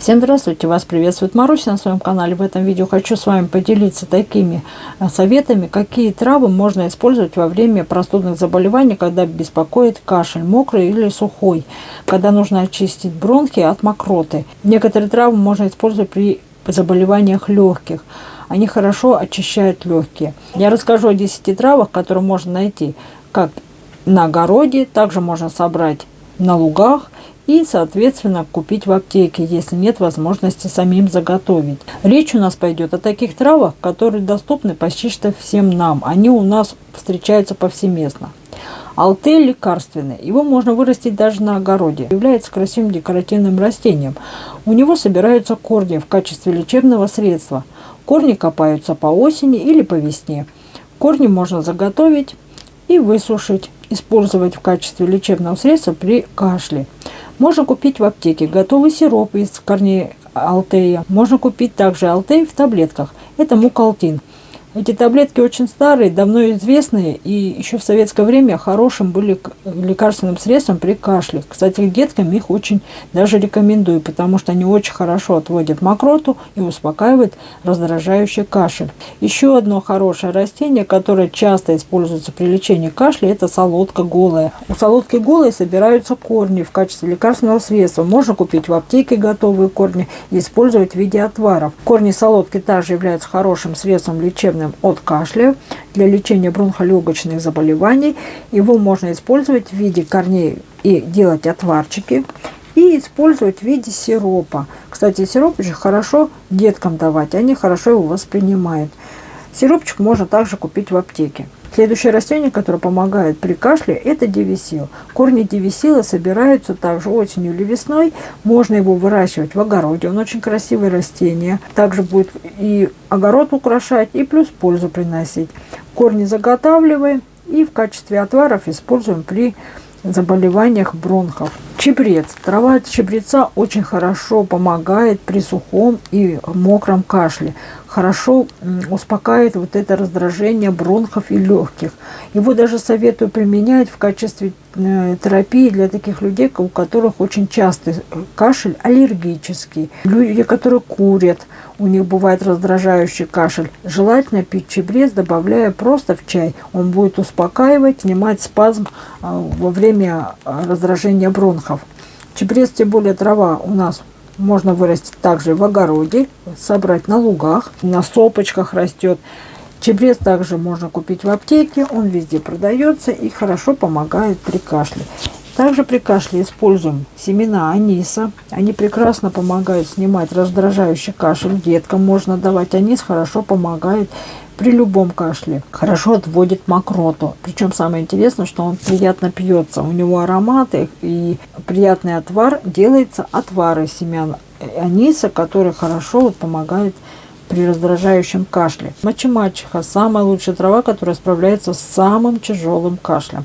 Всем здравствуйте! Вас приветствует Маруся на своем канале. В этом видео хочу с вами поделиться такими советами, какие травы можно использовать во время простудных заболеваний, когда беспокоит кашель, мокрый или сухой, когда нужно очистить бронхи от мокроты. Некоторые травы можно использовать при заболеваниях легких. Они хорошо очищают легкие. Я расскажу о 10 травах, которые можно найти как на огороде, также можно собрать на лугах и, соответственно, купить в аптеке, если нет возможности самим заготовить. Речь у нас пойдет о таких травах, которые доступны почти что всем нам. Они у нас встречаются повсеместно. Алтей лекарственный. Его можно вырастить даже на огороде. Является красивым декоративным растением. У него собираются корни в качестве лечебного средства. Корни копаются по осени или по весне. Корни можно заготовить и высушить, использовать в качестве лечебного средства при кашле. Можно купить в аптеке готовый сироп из корней алтея. Можно купить также алтей в таблетках. Это мукалтин. Эти таблетки очень старые, давно известные, и еще в советское время хорошим были лекарственным средством при кашле. Кстати, деткам их очень даже рекомендую, потому что они очень хорошо отводят мокроту и успокаивают раздражающий кашель. Еще одно хорошее растение, которое часто используется при лечении кашля, это солодка голая. У солодки голой собираются корни в качестве лекарственного средства. Можно купить в аптеке готовые корни и использовать в виде отваров. Корни солодки также являются хорошим средством лечебным от кашля для лечения бронхолегочных заболеваний. Его можно использовать в виде корней и делать отварчики, и использовать в виде сиропа. Кстати, сироп очень хорошо деткам давать, они хорошо его воспринимают. Сиропчик можно также купить в аптеке. Следующее растение, которое помогает при кашле, это девисил. Корни девисила собираются также осенью или весной. Можно его выращивать в огороде. Он очень красивое растение. Также будет и огород украшать, и плюс пользу приносить. Корни заготавливаем и в качестве отваров используем при заболеваниях бронхов. Чебрец. Трава от чебреца очень хорошо помогает при сухом и мокром кашле. Хорошо успокаивает вот это раздражение бронхов и легких. Его даже советую применять в качестве терапии для таких людей, у которых очень частый кашель аллергический. Люди, которые курят, у них бывает раздражающий кашель. Желательно пить чебрец, добавляя просто в чай. Он будет успокаивать, снимать спазм во время раздражения бронхов. Чебрец, тем более трава у нас можно вырастить также в огороде, собрать на лугах, на сопочках растет. Чебрец также можно купить в аптеке, он везде продается и хорошо помогает при кашле. Также при кашле используем семена аниса. Они прекрасно помогают снимать раздражающий кашель. Деткам можно давать. Анис хорошо помогает при любом кашле. Хорошо отводит мокроту. Причем самое интересное, что он приятно пьется. У него ароматы и приятный отвар. Делается отвар из семян аниса, который хорошо помогает при раздражающем кашле. Мочемачиха – самая лучшая трава, которая справляется с самым тяжелым кашлем.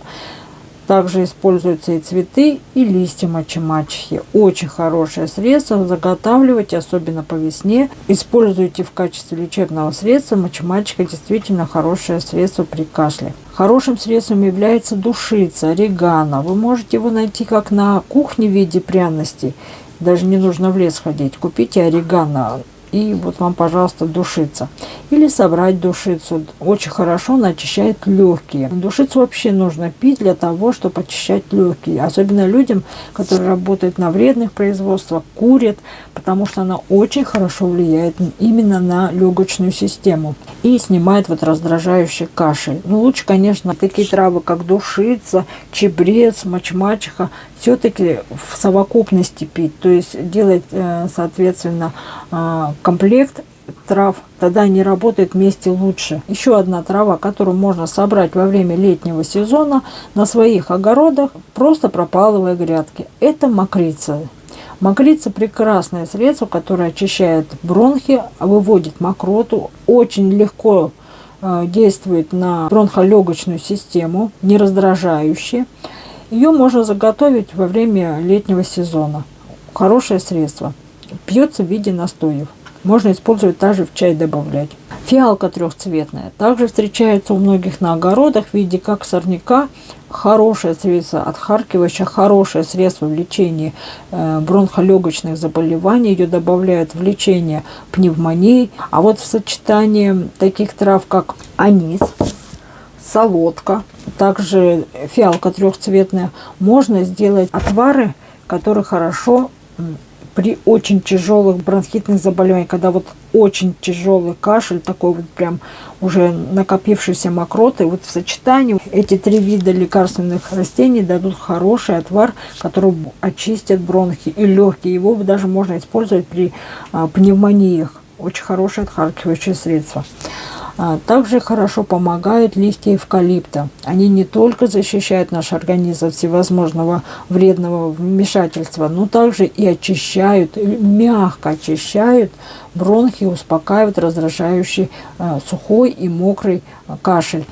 Также используются и цветы, и листья мочемачехи. Очень хорошее средство. Заготавливайте, особенно по весне. Используйте в качестве лечебного средства. Мочемачеха действительно хорошее средство при кашле. Хорошим средством является душица, орегано. Вы можете его найти как на кухне в виде пряностей. Даже не нужно в лес ходить. Купите орегано. И вот вам, пожалуйста, душица. Или собрать душицу. Очень хорошо она очищает легкие. Душицу вообще нужно пить для того, чтобы очищать легкие. Особенно людям, которые работают на вредных производствах, курят, потому что она очень хорошо влияет именно на легочную систему. И снимает вот раздражающий кашель. Но лучше, конечно, такие травы, как душица, чебрец, мочемачиха, все-таки в совокупности пить. То есть делать, соответственно, комплект трав, тогда они работают вместе лучше. Еще одна трава, которую можно собрать во время летнего сезона на своих огородах, просто пропалывая грядки. Это мокрица. Мокрица – прекрасное средство, которое очищает бронхи, выводит мокроту, очень легко действует на бронхолегочную систему, не раздражающее. Ее можно заготовить во время летнего сезона. Хорошее средство. Пьется в виде настоев. Можно использовать также в чай добавлять. Фиалка трехцветная также встречается у многих на огородах в виде как сорняка. Хорошее средство, отхаркивающее, хорошее средство в лечении бронхолегочных заболеваний. Ее добавляют в лечение пневмонии. А вот в сочетании таких трав, как анис, солодка, также фиалка трехцветная, можно сделать отвары, которые хорошо при очень тяжелых бронхитных заболеваниях, когда вот очень тяжелый кашель, такой вот прям уже накопившейся мокроты, вот в сочетании эти 3 вида лекарственных растений дадут хороший отвар, который очистит бронхи и легкие. Его даже можно использовать при пневмониях. Очень хорошее отхаркивающее средство. Также хорошо помогают листья эвкалипта. Они не только защищают наш организм от всевозможного вредного вмешательства, но также и очищают, мягко очищают бронхи, успокаивают раздражающий сухой и мокрый кашель.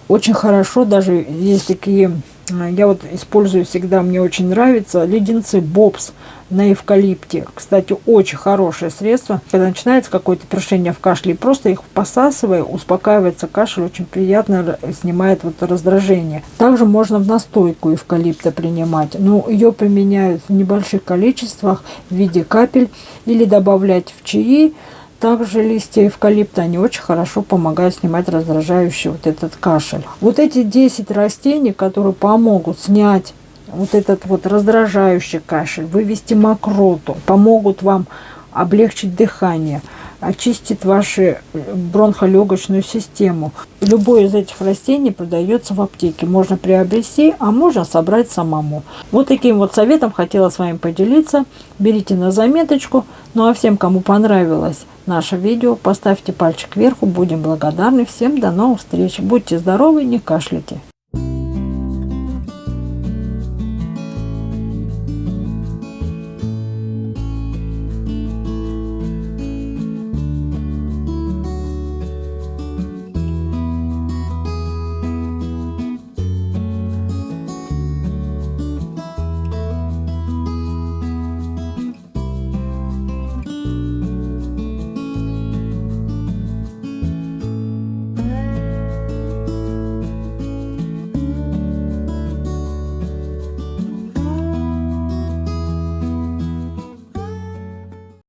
Очень хорошо, даже есть такие, я вот использую всегда, мне очень нравится, леденцы Бобс на эвкалипте. Кстати, очень хорошее средство. Когда начинается какое-то першение в кашле, просто их посасывая, успокаивается кашель, очень приятно снимает вот раздражение. Также можно в настойку эвкалипта принимать. Но ее применяют в небольших количествах в виде капель или добавлять в чаи. Также листья эвкалипта, они очень хорошо помогают снимать раздражающий вот этот кашель. Вот эти 10 растений, которые помогут снять вот этот вот раздражающий кашель, вывести мокроту, помогут вам облегчить дыхание, очистит вашу бронхолегочную систему. Любое из этих растений продается в аптеке. Можно приобрести, а можно собрать самому. Вот таким вот советом хотела с вами поделиться. Берите на заметочку. Ну а всем, кому понравилось наше видео, поставьте пальчик вверх. Будем благодарны. Всем до новых встреч. Будьте здоровы, не кашляйте.